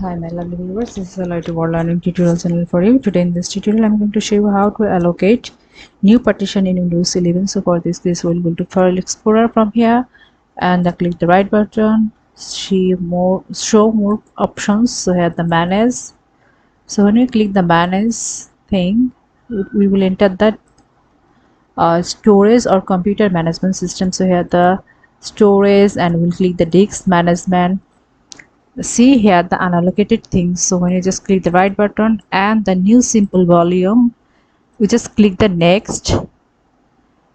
Hi my lovely viewers, this is a Light World Learning tutorial channel for you. Today in this tutorial I'm going to show you how to allocate new partition in Windows 11. So for this we'll go to File Explorer from here and click the right button, show more options. So here the manage. So when you click the manage thing, we will enter that storage or computer management system. So here the storage, and we'll click the disk management. See here the unallocated things. So when you just click the right button and the new simple volume, we just click the next.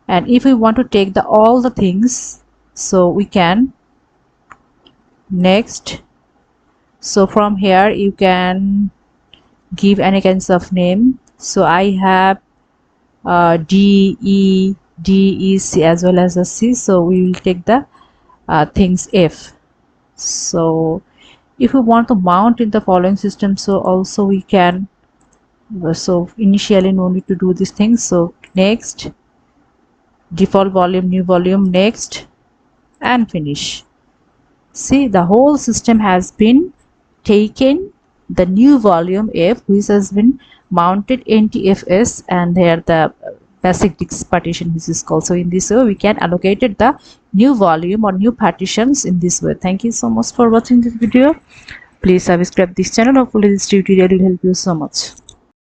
And if we want to take the all the things, so we can next. So from here you can give any kinds of name. So I have D, E, D, E, C as well as a C. So we will take the things F. So if we want to mount in the following system, so also we can. So initially no need to do these things. So next, default volume, new volume, next, and finish. See, the whole system has been taken the new volume F, which has been mounted NTFS, and here the basic disk partition, which is called. So in this way we can allocate the new volume or new partitions in this way. Thank you so much for watching this video. Please subscribe this channel. Hopefully this tutorial will help you so much.